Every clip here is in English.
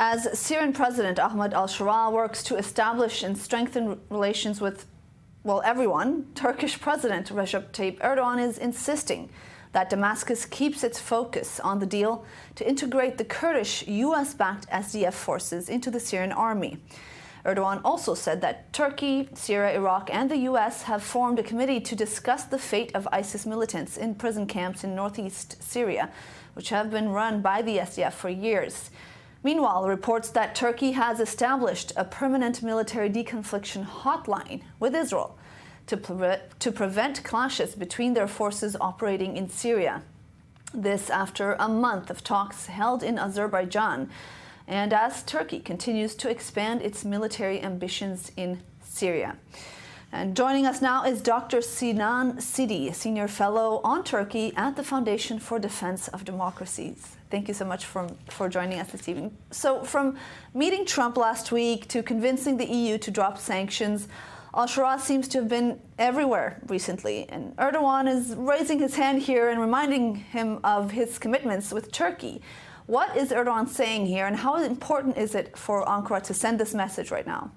As Syrian President Ahmed al-Shara works to establish and strengthen relations with, well, everyone, Turkish President Recep Tayyip Erdogan is insisting that Damascus keeps its focus on the deal to integrate the Kurdish US-backed SDF forces into the Syrian army. Erdogan also said that Turkey, Syria, Iraq and the US have formed a committee to discuss the fate of ISIS militants in prison camps in northeast Syria, which have been run by the SDF for years. Meanwhile, reports that Turkey has established a permanent military deconfliction hotline with Israel to prevent clashes between their forces operating in Syria. This after a month of talks held in Azerbaijan, and as Turkey continues to expand its military ambitions in Syria. And joining us now is Dr. Sinan Sidi, Senior Fellow on Turkey at the Foundation for Defense of Democracies. Thank you so much for joining us this evening. So from meeting Trump last week to convincing the EU to drop sanctions, al-Shara seems to have been everywhere recently. And Erdogan is raising his hand here and reminding him of his commitments with Turkey. What is Erdogan saying here, and how important is it for Ankara to send this message right now?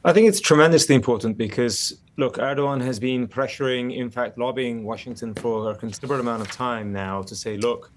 I think it's tremendously important because, look, Erdogan has been pressuring, in fact, lobbying Washington for a considerable amount of time now to say, look,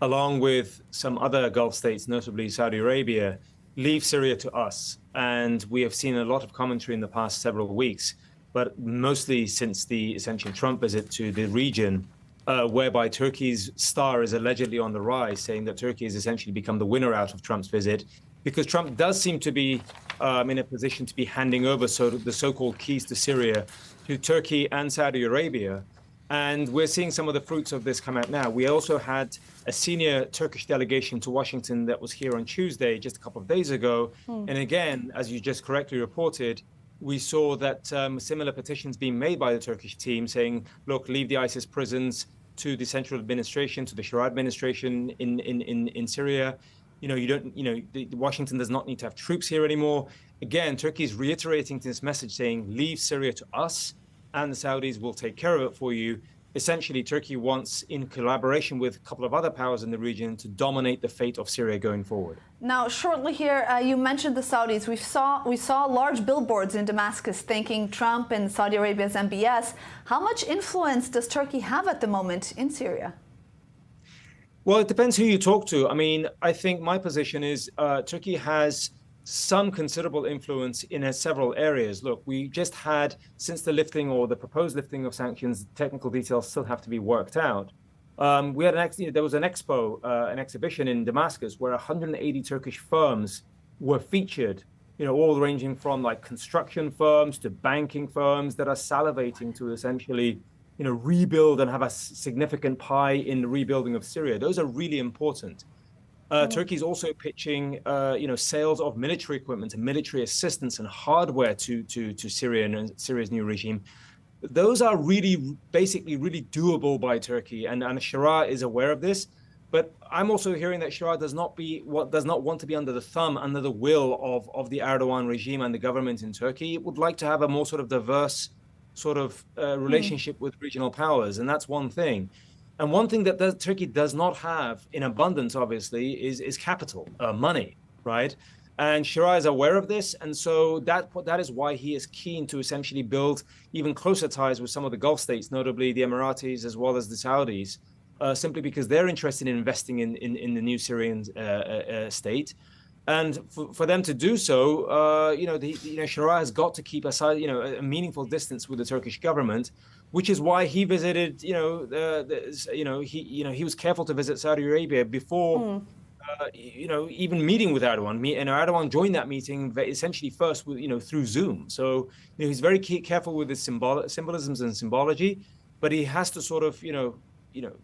along with some other Gulf states, notably Saudi Arabia, leave Syria to us. And we have seen a lot of commentary in the past several weeks, but mostly since the essentially Trump visit to the region, whereby Turkey's star is allegedly on the rise, saying that Turkey has essentially become the winner out of Trump's visit, because Trump does seem to be in a position to be handing over the so-called keys to Syria to Turkey and Saudi Arabia. And we're seeing some of the fruits of this come out now. We also had a senior Turkish delegation to Washington that was here on Tuesday, just a couple of days ago. And again, as you just correctly reported, we saw that similar petitions being made by the Turkish team saying, look, leave the ISIS prisons to the central administration, to the Shura administration in Syria. Washington does not need to have troops here anymore. Again, Turkey is reiterating this message saying, leave Syria to us and the Saudis will take care of it for you. Essentially, Turkey wants, in collaboration with a couple of other powers in the region, to dominate the fate of Syria going forward. Now, shortly here, you mentioned the Saudis. We saw large billboards in Damascus thanking Trump and Saudi Arabia's MBS. How much influence does Turkey have at the moment in Syria? Well, it depends who you talk to. I mean, I think my position is Turkey has some considerable influence in several areas. Look, we just had, since the lifting or the proposed lifting of sanctions, technical details still have to be worked out. We had there was an expo, an exhibition in Damascus where 180 Turkish firms were featured, all ranging from like construction firms to banking firms that are salivating to essentially rebuild and have a significant pie in the rebuilding of Syria. Those are really important. Turkey is also pitching, sales of military equipment and military assistance and hardware to Syria and Syria's new regime. Those are basically really doable by Turkey, and Shura is aware of this. But I'm also hearing that Shura does not want to be under the thumb, under the will of the Erdogan regime and the government in Turkey. It would like to have a more sort of diverse relationship with regional powers, and that's one thing. And one thing that Turkey does not have in abundance, obviously, is capital, money, right? And Shura is aware of this, and so that is why he is keen to essentially build even closer ties with some of the Gulf states, notably the Emiratis as well as the Saudis, simply because they're interested in investing in the new Syrian state. And for them to do so, Shura has got to keep a meaningful distance with the Turkish government, which is why he visited. He was careful to visit Saudi Arabia before, even meeting with Erdogan. And Erdogan joined that meeting essentially first, through Zoom. So he's very careful with his symbolisms and symbology, but he has to sort of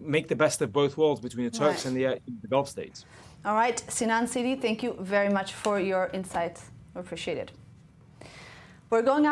make the best of both worlds between the Turks and the Gulf states. All right, Sinan Sidi, thank you very much for your insights. We appreciate it. We're going